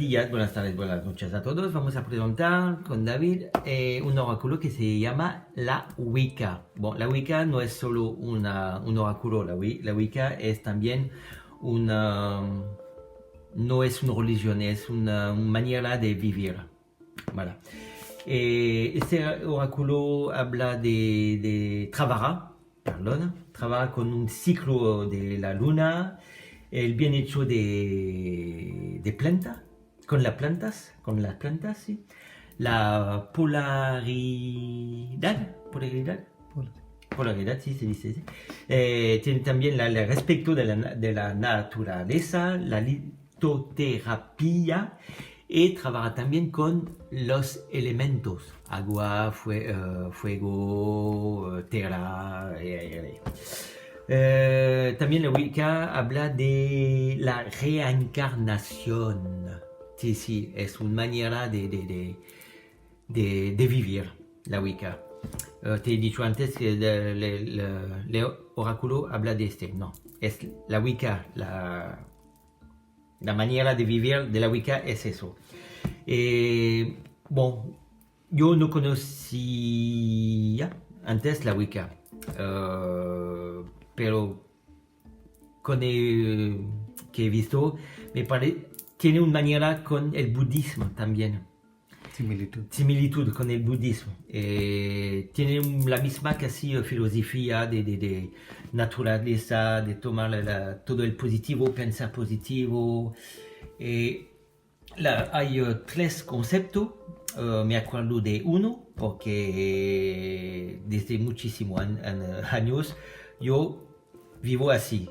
días, buenas tardes, buenas noches a todos. Vamos a presentar con David un oráculo que se llama la Wicca. Bueno, la Wicca no es solo un oráculo, la Wicca es también no es una religión, es una manera de vivir. Voilà. Este oráculo habla de trabaja con un ciclo de la luna, el bien hecho de planta, con las plantas, ¿sí? La polaridad, sí se dice, ¿sí? Tiene también el respeto de la naturaleza, la litoterapia, y trabaja también con los elementos, agua, fuego, tierra, aire. También la Wicca habla de la reencarnación. Sí, es una manera de vivir, la Wicca. Te he dicho antes que el oráculo habla de no, es la Wicca, la manera de vivir de la Wicca es eso. Bueno, yo no conocía antes la Wicca, pero con el que he visto, me parece, tiene una manera con el budismo también. Similitud con el budismo. Tiene la misma casi filosofía de naturaleza, de tomar todo el positivo, pensar positivo. Hay tres conceptos. Me acuerdo de uno porque desde muchísimos años yo vivo así.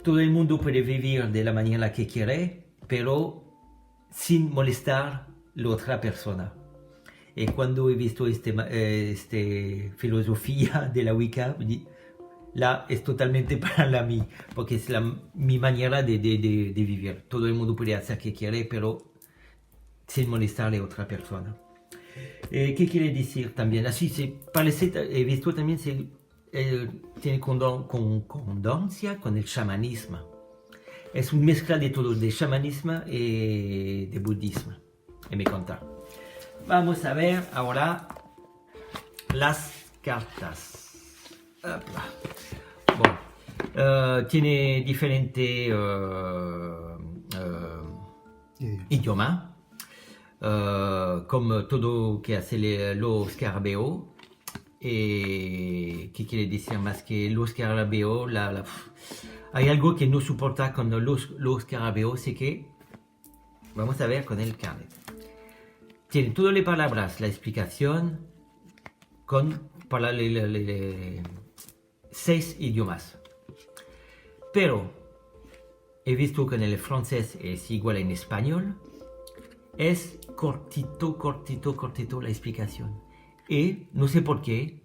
Todo el mundo puede vivir de la manera que quiere, pero sin molestar la otra persona. Y cuando he visto esta filosofía de la Wicca, es totalmente para mí, porque es mi manera de vivir. Todo el mundo puede hacer lo que quiere, pero sin molestar a la otra persona. ¿Qué quiere decir también? Así se parece, he visto también, tiene concordancia con el chamanismo. Es una mezcla de todo, de chamanismo y de budismo. Y me conta. Vamos a ver ahora las cartas. Bueno, tiene diferentes idiomas, como todo que hace los escarabeo. ¿Qué quiere decir más que los escarabeo? Hay algo que no soporta con los escarabeos, es que vamos a ver con el carnet. Tiene todas las palabras, la explicación para 6 idiomas. Pero he visto que en el francés es igual en español. Es cortito la explicación. Y no sé por qué,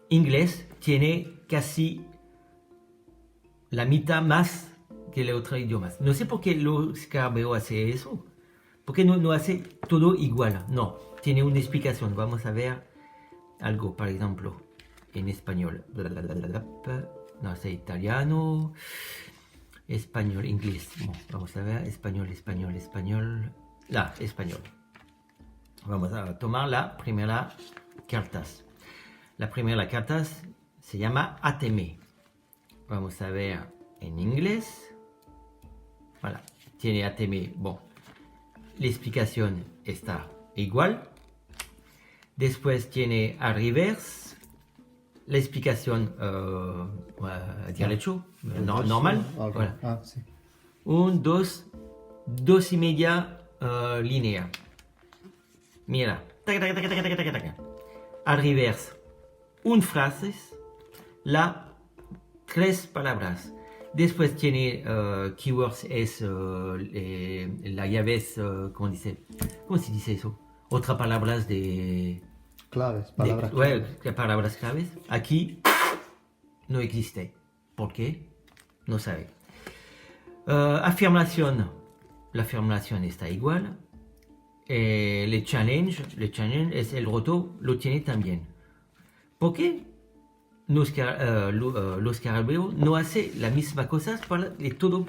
inglés tiene casi la mitad más que los otros idiomas. No sé por qué los escarabeos hace eso. ¿Por qué no hace todo igual? No, tiene una explicación. Vamos a ver algo, por ejemplo, en español. No sé, italiano, español, inglés. Bueno, vamos a ver, español. Español. Vamos a tomar la primera carta. La primera carta se llama Ateme. Vamos a ver en inglés. Voilà, tiene Ateme. Bueno, la explicación está igual. Después tiene a reverse. La explicación derecho, normal. Voilà. Sí. 1, 2 y media línea. Mira. A reverse. Una frase, 3 palabras. Después tiene keywords, es la llave, ¿cómo se dice eso? Otras palabras palabras claves. Aquí no existe. ¿Por qué? No sabe. Afirmación. La afirmación está igual. El challenge es el reto, lo tiene también. ¿Por qué? Los escarabeos no hacen las mismas cosas para todo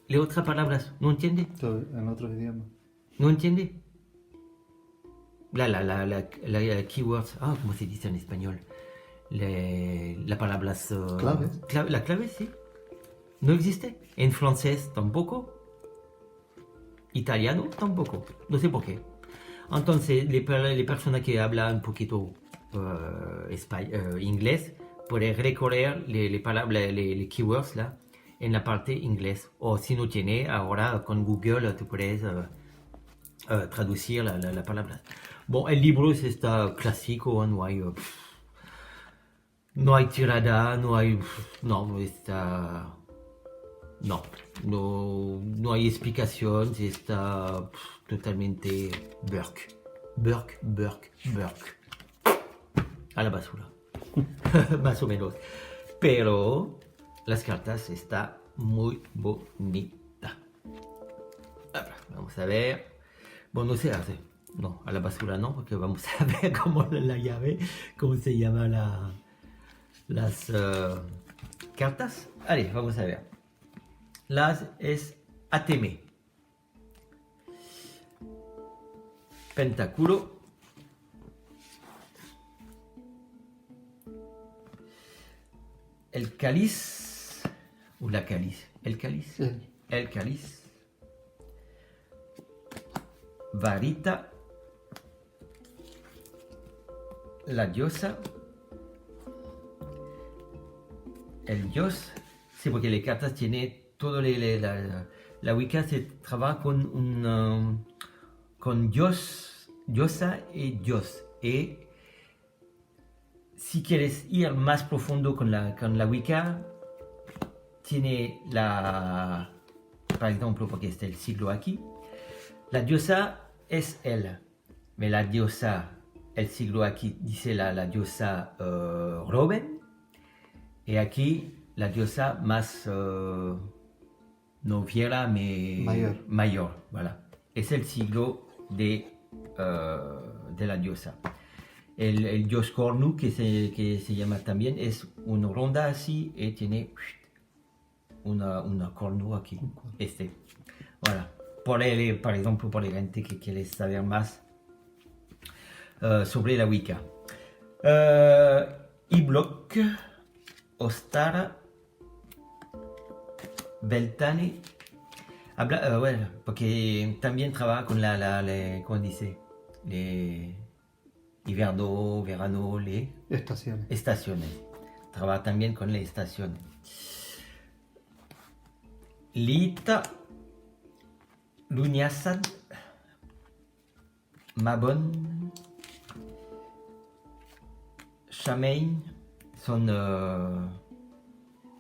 las otras palabras, ¿no entiende? Todo en otros idiomas. ¿No entiende? La keywords, ¿cómo se dice en español? Las palabras... Claves. La clave, sí. No existe. En francés tampoco. Italiano tampoco. No sé por qué. Entonces, las personas que hablan un poquito inglés pueden recorrer las palabras, les keywords là, en la parte inglés. O si no tiene, ahora con Google tú puedes traducir la palabra. Bon, el libro está clásico, no hay... no hay tirada, no hay... no, está... no hay explicación, está totalmente Burke. A la basura. Más o menos. Pero las cartas están muy bonitas. Vamos a ver. Bueno, no se hace. No, a la basura no, porque vamos a ver cómo la llave, cómo se llama las cartas. Allez, vamos a ver. Las es Ateme. Pentáculo. El cáliz. O la cáliz. El cáliz. El cáliz. Varita. La diosa. El dios. Sí, porque las cartas tienen todo la Wicca se trabaja con Dios, diosa y Dios. Y si quieres ir más profundo con la Wicca, tiene por ejemplo, porque está el siglo aquí, la diosa es él, pero la diosa, el siglo aquí dice la diosa Robin, y aquí la diosa más noviera, mayor, voilà. Es el siglo de la diosa. El dios Cornu, que se llama también, es una ronda así y tiene una cornu aquí. Voilà. Por ejemplo, por la gente que quiere saber más sobre la Wicca. Iblock, Ostara, Beltane, bueno, porque también trabaja con ¿cómo dice? Invierno, verano, estaciones. Trabaja también con las estaciones. Lita, Luñasad, Mabon, Chamain, son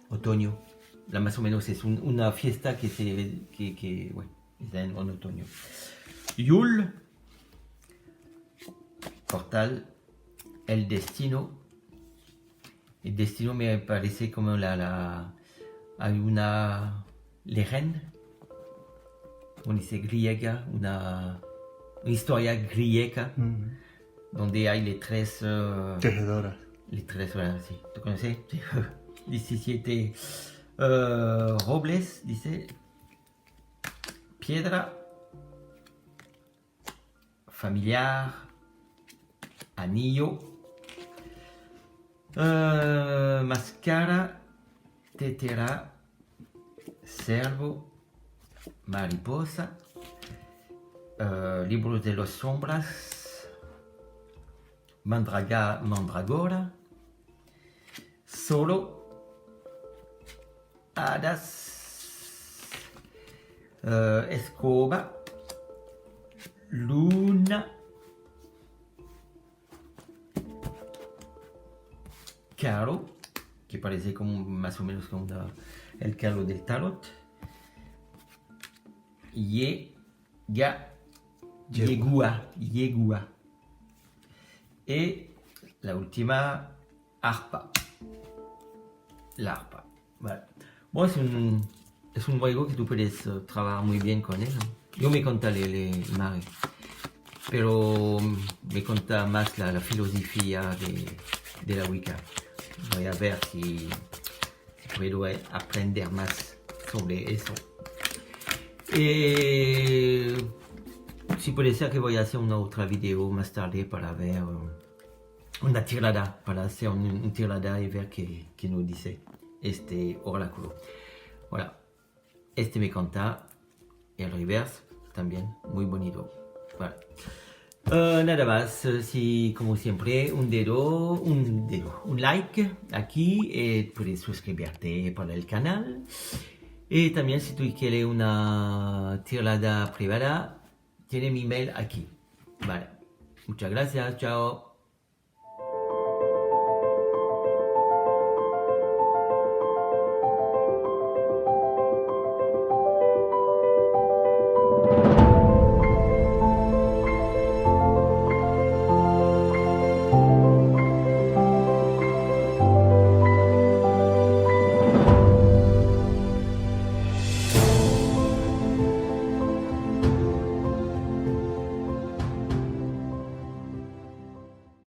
otoño. Más o menos es una fiesta que bueno, está en otoño. Yule, portal, el destino. El destino me parece como hay una leyenda, como dice griega, una historia griega, donde hay las tres tejedoras. Les tres, voilà, sí. ¿Tú conoces? 17 robles, dice. Piedra. Familiar. Anillo. Máscara. Tetera. Cervo. Mariposa. Libros de las sombras. Mandragora, Solo, Hadas, Escoba, Luna, Caro, que parece como más o menos como el caro del tarot, Yegua. Y la última, arpa. La arpa. Vale. Bueno, es un juego que tú puedes trabajar muy bien con él, ¿no? Yo me conté Mari, pero me conta más la filosofía de la Wicca. Voy a ver si puedo aprender más sobre eso. Si puede ser que voy a hacer una otra video más tarde para ver una tirada, para hacer un tirada y ver qué nos dice este oráculo. Voilà, este me encanta, el reverse también, muy bonito. Voilà. Nada más, si como siempre, un like aquí, puedes suscribirte para el canal. Y también si tú quieres una tirada privada, tiene mi mail aquí. Vale, muchas gracias, chao.